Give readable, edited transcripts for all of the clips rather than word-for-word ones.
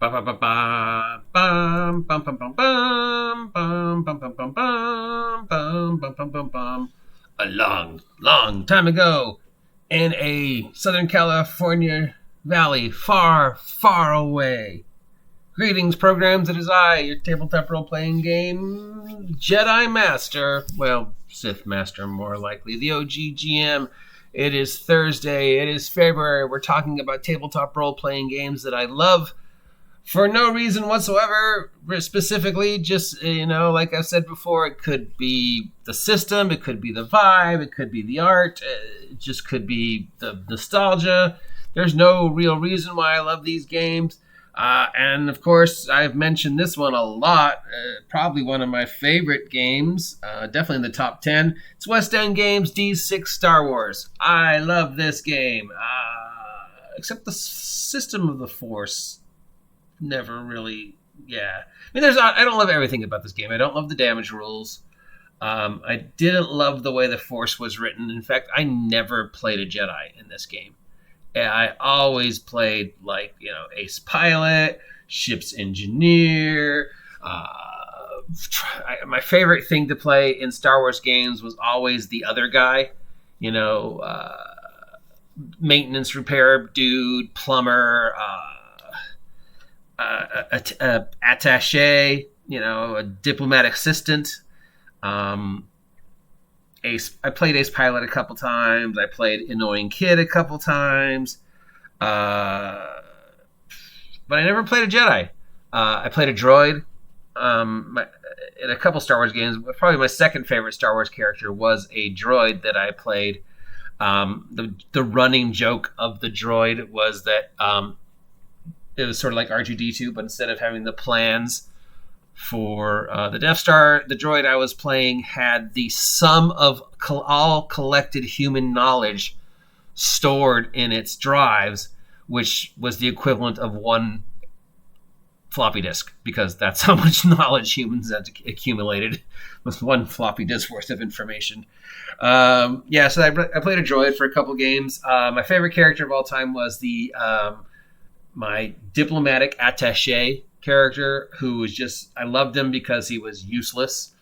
Ba ba ba ba bum bum bum bum bum bum bum bum bum bum bum bum bum bum bum. A long, long time ago, in a Southern California valley, far, far away. Greetings, programs. It is I, your tabletop role-playing game Jedi Master. Well, Sith Master, more likely. The OG GM. It is Thursday. It is February. We're talking about tabletop role-playing games that I love for no reason whatsoever. Specifically, just, like I've said before, it could be the system, it could be the vibe, it could be the art, it just could be the nostalgia. There's no real reason why I love these games. And of course, I've mentioned this one a lot. Probably one of my favorite games. Definitely in the top 10. It's West End Games D6 Star Wars. I love this game. Except the system of the Force. Never really, yeah. I mean, I don't love everything about this game. I don't love the damage rules. I didn't love the way the Force was written. In fact, I never played a Jedi in this game. I always played ace pilot, ship's engineer. My favorite thing to play in Star Wars games was always the other guy. Maintenance repair dude, plumber, attaché, a diplomatic assistant. I played Ace Pilot a couple times. I played Annoying Kid a couple times. But I never played a Jedi. I played a droid in a couple Star Wars games. Probably my second favorite Star Wars character was a droid that I played. The running joke of the droid was that it was sort of like R2-D2, but instead of having the plans for the Death Star, the droid I was playing had the sum of all collected human knowledge stored in its drives, which was the equivalent of one floppy disk, because that's how much knowledge humans had accumulated with one floppy disk worth of information. So I played a droid for a couple games. My favorite character of all time was my diplomatic attaché character, who was just, I loved him because he was useless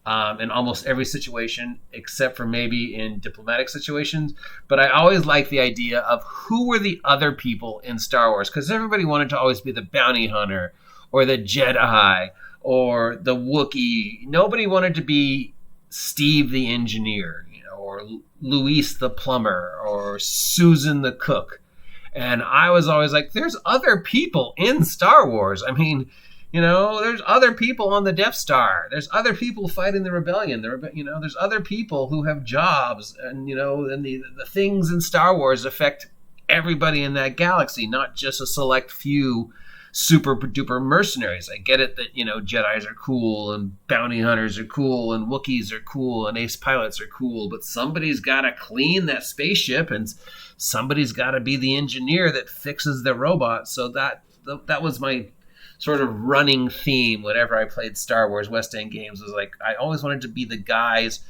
in almost every situation except for maybe in diplomatic situations. But I always liked the idea of who were the other people in Star Wars, because everybody wanted to always be the bounty hunter or the Jedi or the Wookiee. Nobody wanted to be Steve the engineer, or Luis the plumber or Susan the cook. And I was always like, there's other people in Star Wars. I mean, there's other people on the Death Star. There's other people fighting the rebellion. There's other people who have jobs. And, and the things in Star Wars affect everybody in that galaxy, not just a select few super duper mercenaries. I get it that, Jedis are cool and bounty hunters are cool and Wookiees are cool and ace pilots are cool, but somebody's got to clean that spaceship and somebody's got to be the engineer that fixes the robot. So that was my sort of running theme whenever I played Star Wars West End games, was like, I always wanted to be the guys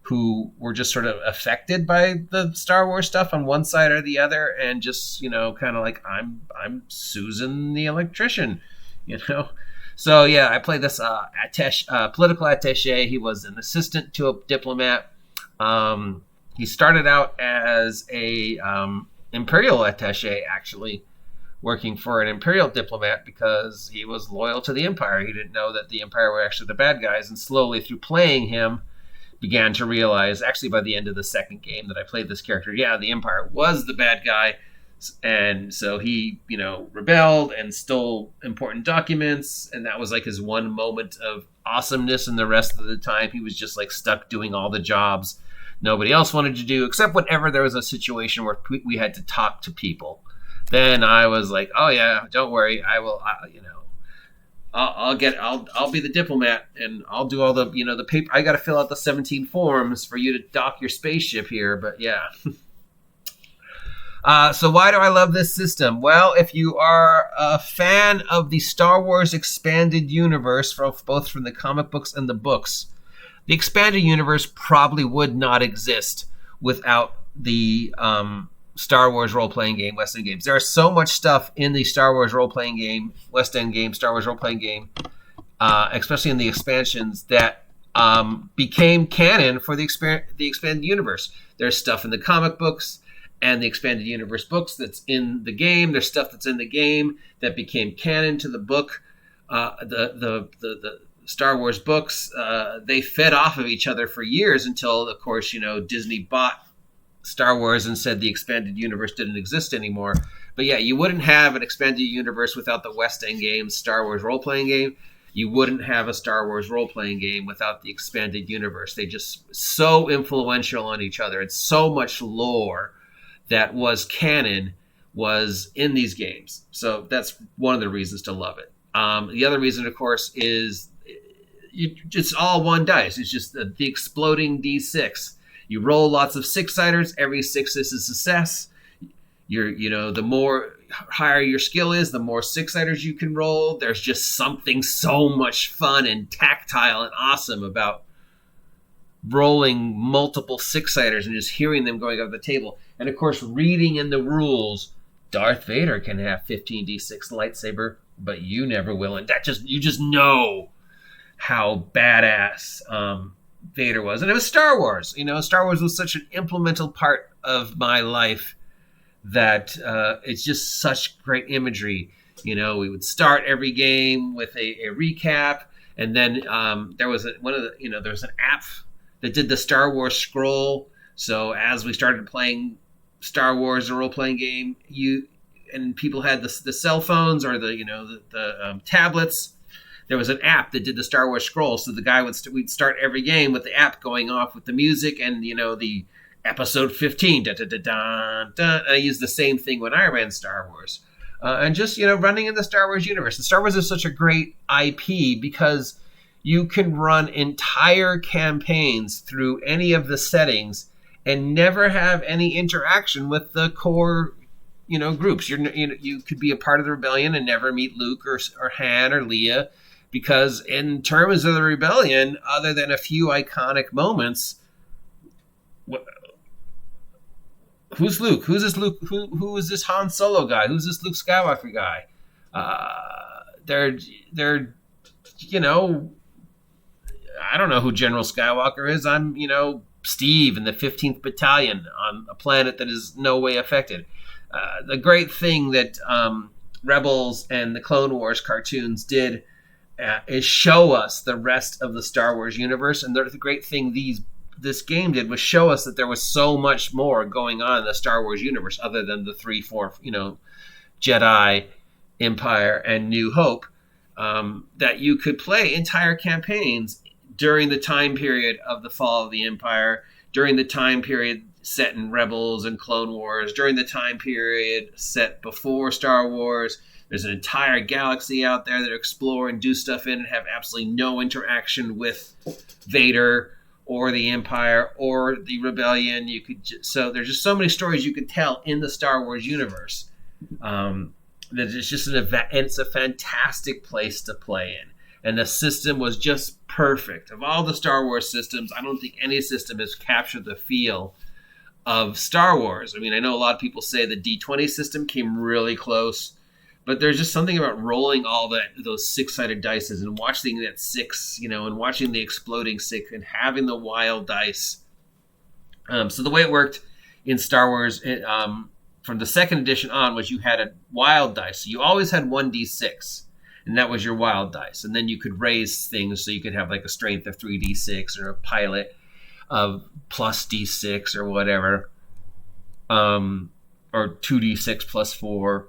who were just sort of affected by the Star Wars stuff on one side or the other, and just, kind of like, I'm Susan the electrician, So yeah, I played this political attaché. He was an assistant to a diplomat. He started out as a imperial attaché, actually, working for an imperial diplomat because he was loyal to the Empire. He didn't know that the Empire were actually the bad guys, and slowly through playing him, began to realize, actually by the end of the second game that I played this character, the Empire was the bad guy. And so he, rebelled and stole important documents. And that was like his one moment of awesomeness. And the rest of the time, he was just like stuck doing all the jobs nobody else wanted to do, except whenever there was a situation where we had to talk to people. Then I was like, oh yeah, don't worry. I'll be the diplomat, and I'll do all the, the paper. I got to fill out the 17 forms for you to dock your spaceship here. But yeah. So why do I love this system? Well, if you are a fan of the Star Wars expanded universe, both from the comic books and the books, the expanded universe probably would not exist without the Star Wars role-playing game, West End games. There is so much stuff in the Star Wars role-playing game, West End game, Star Wars role-playing game, especially in the expansions, that became canon for the expanded universe. There's stuff in the comic books and the expanded universe books that's in the game. There's stuff that's in the game that became canon to the book. The Star Wars books, they fed off of each other for years until, of course, Disney bought Star Wars and said the expanded universe didn't exist anymore. But yeah, you wouldn't have an expanded universe without the West End game, Star Wars role-playing game. You wouldn't have a Star Wars role-playing game without the expanded universe. They just so influential on each other. It's so much lore that was canon was in these games. So that's one of the reasons to love it. The other reason, of course, is it's all one dice. It's just the exploding D6. You roll lots of 6-siders. Every 6 is a success. The more higher your skill is, the more 6-siders you can roll. There's just something so much fun and tactile and awesome about rolling multiple 6-siders and just hearing them going up the table. And of course, reading in the rules, Darth Vader can have 15d6 lightsaber, but you never will. And you just know how badass Vader was. And it was Star Wars. Star Wars was such an implemental part of my life that it's just such great imagery. We would start every game with a recap, and then there was there was an app that did the Star Wars scroll. So as we started playing Star Wars, a role-playing game, people had the cell phones or the tablets. There was an app that did the Star Wars scroll. So the guy we'd start every game with the app going off with the music and the episode 15. Da, da, da, da, da. I used the same thing when I ran Star Wars. And just, running in the Star Wars universe. The Star Wars is such a great IP because you can run entire campaigns through any of the settings and never have any interaction with the core, groups. You could be a part of the rebellion and never meet Luke or Han or Leia, because in terms of the rebellion, other than a few iconic moments, who's Luke? Who's this Luke? Who is this Han Solo guy? Who's this Luke Skywalker guy? They're I don't know who General Skywalker is. I'm Steve in the 15th Battalion on a planet that is no way affected. The great thing that Rebels and the Clone Wars cartoons did is show us the rest of the Star Wars universe, and the great thing this game did was show us that there was so much more going on in the Star Wars universe other than the 3-4 Jedi, Empire, and New Hope, that you could play entire campaigns during the time period of the fall of the Empire, during the time period set in Rebels and Clone Wars, during the time period set before Star Wars. There's an entire galaxy out there that explore and do stuff in and have absolutely no interaction with Vader or the Empire or the Rebellion. So there's just so many stories you could tell in the Star Wars universe. That it's just it's a fantastic place to play in. And the system was just perfect. Of all the Star Wars systems, I don't think any system has captured the feel of Star Wars. I mean, I know a lot of people say the D20 system came really close, but there's just something about rolling all those 6-sided dices and watching that 6, and watching the exploding 6 and having the wild dice. So the way it worked in Star Wars from the second edition on was you had a wild dice. So you always had 1d6, and that was your wild dice. And then you could raise things, so you could have like a strength of 3d6 or a pilot of plus d6 or whatever, or 2d6 plus 4.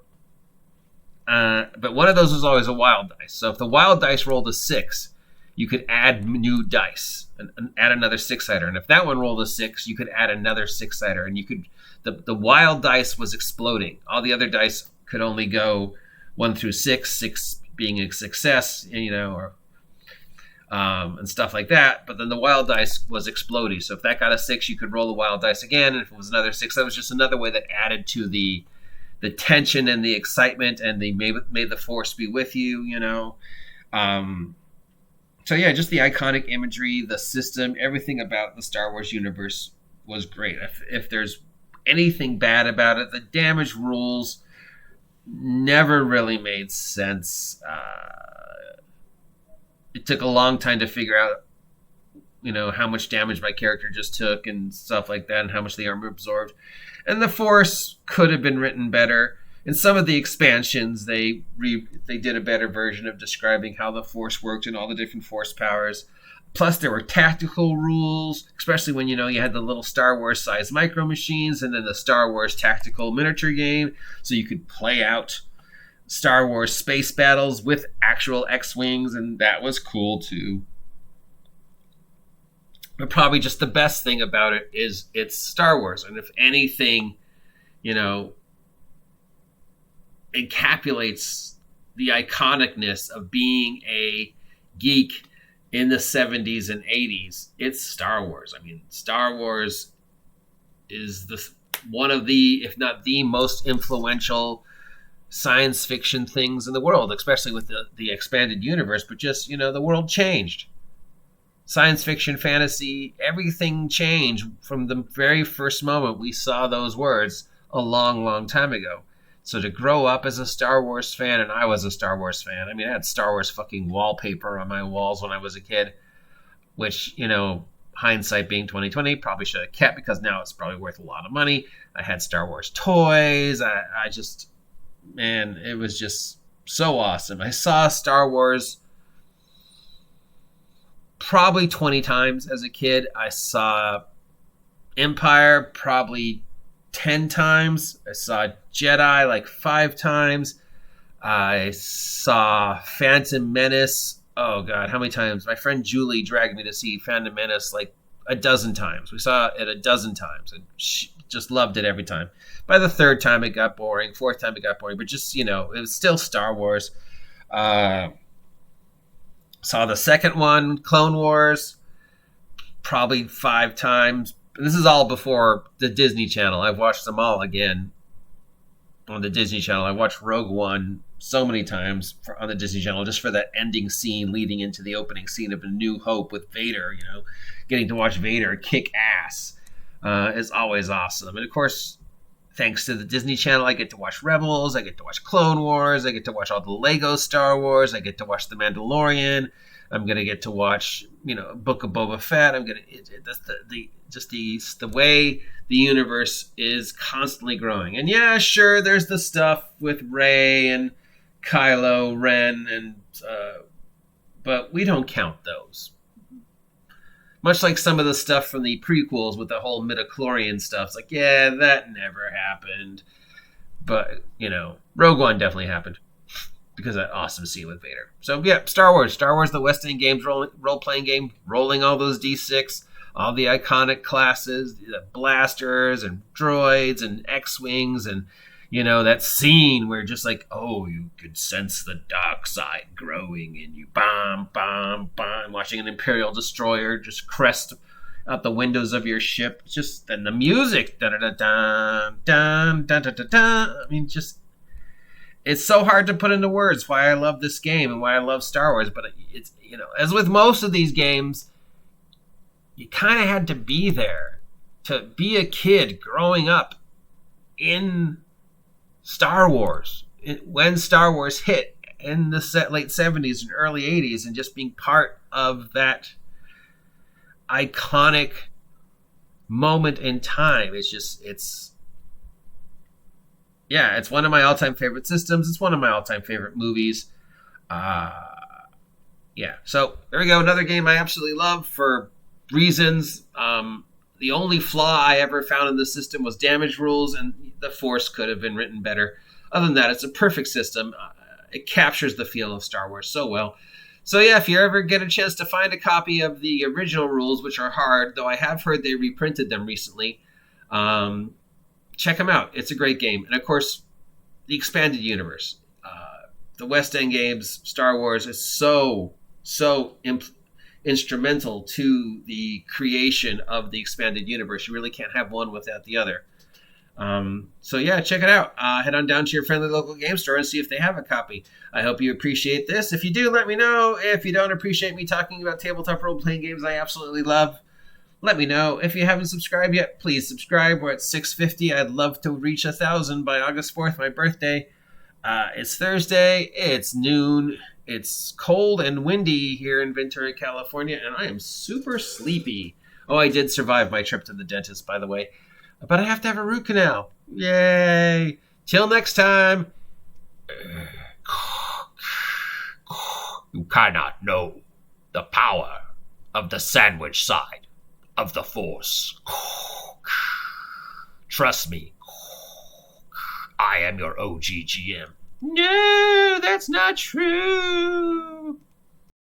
But one of those was always a wild dice. So if the wild dice rolled a 6, you could add new dice and add another 6-sider. And if that one rolled a 6, you could add another 6-sider. And you could the wild dice was exploding. All the other dice could only go 1 through 6, 6 being a success, or and stuff like that. But then the wild dice was exploding. So if that got a 6, you could roll the wild dice again. And if it was another 6, that was just another way that added to the tension and the excitement and the may the force be with you, So yeah, just the iconic imagery, the system, everything about the Star Wars universe was great. If there's anything bad about it. The damage rules never really made sense. It took a long time to figure out, how much damage my character just took and stuff like that, and how much the armor absorbed. And the Force could have been written better. In some of the expansions, they did a better version of describing how the Force worked and all the different Force powers. Plus, there were tactical rules, especially when, you had the little Star Wars-sized micro machines and then the Star Wars tactical miniature game, so you could play out Star Wars space battles with actual X-Wings, and that was cool, too. But probably just the best thing about it is it's Star Wars. And if anything, encapsulates the iconicness of being a geek in the 70s and 80s, it's Star Wars. I mean, Star Wars is one of the, if not the most influential science fiction things in the world, especially with the expanded universe. But just, the world changed. Science fiction, fantasy, everything changed from the very first moment we saw those words a long, long time ago. So to grow up as a Star Wars fan, and I was a Star Wars fan. I mean, I had Star Wars fucking wallpaper on my walls when I was a kid, which, hindsight being 2020, probably should have kept because now it's probably worth a lot of money. I had Star Wars toys. I just, man, it was just so awesome. I saw Star Wars probably 20 times as a kid. I saw Empire probably 10 times. I saw Jedi like 5 times. I saw Phantom Menace. Oh, God, how many times? My friend Julie dragged me to see Phantom Menace like a dozen times. We saw it a dozen times, and she just loved it every time. By the 3rd time, it got boring. 4th time, it got boring. But just, it was still Star Wars. Saw the second one, Clone Wars, probably 5 times. This is all before the Disney Channel. I've watched them all again on the Disney Channel. I watched Rogue One so many times on the Disney Channel just for that ending scene leading into the opening scene of A New Hope with Vader. Getting to watch Vader kick ass is always awesome. And of course, thanks to the Disney Channel, I get to watch Rebels, I get to watch Clone Wars, I get to watch all the Lego Star Wars, I get to watch The Mandalorian, I'm going to get to watch, Book of Boba Fett. I'm going to, the way the universe is constantly growing. And yeah, sure, there's the stuff with Rey and Kylo Ren, but we don't count those. Much like some of the stuff from the prequels with the whole midichlorian stuff. It's like, yeah, that never happened. But, Rogue One definitely happened. Because of that awesome scene with Vader. So, yeah, Star Wars, the West End Games role-playing game, rolling all those D6, all the iconic classes, the blasters and droids and X-Wings, and, that scene where just like, oh, you could sense the dark side growing in you. Bam, bam, bam. Watching an Imperial destroyer just crest out the windows of your ship. Just, and the music. Da-da-da-dun, dun, dun, dun, dun, dun. I mean, just... It's so hard to put into words why I love this game and why I love Star Wars, but it's, as with most of these games, you kind of had to be there to be a kid growing up in Star Wars when Star Wars hit in the late 70s and early 80s, and just being part of that iconic moment in time. Yeah, it's one of my all-time favorite systems. It's one of my all-time favorite movies. Yeah, so there we go. Another game I absolutely love for reasons. The only flaw I ever found in the system was damage rules, and the Force could have been written better. Other than that, it's a perfect system. It captures the feel of Star Wars so well. So yeah, if you ever get a chance to find a copy of the original rules, which are hard, though I have heard they reprinted them recently, check them out. It's a great game. And of course, the expanded universe. The West End games, Star Wars is so instrumental to the creation of the expanded universe. You really can't have one without the other. So yeah, check it out. Head on down to your friendly local game store and see if they have a copy. I hope you appreciate this. If you do, let me know. If you don't appreciate me talking about tabletop role-playing games I absolutely love, Let me know. If you haven't subscribed yet, please subscribe. We're at 650. I'd love to reach 1,000 by August 4th, my birthday. It's Thursday. It's noon. It's cold and windy here in Ventura, California, and I am super sleepy. Oh, I did survive my trip to the dentist, by the way. But I have to have a root canal. Yay! Till next time. You cannot know the power of the sandwich side of the Force. Trust me. I am your OG GM. No, that's not true.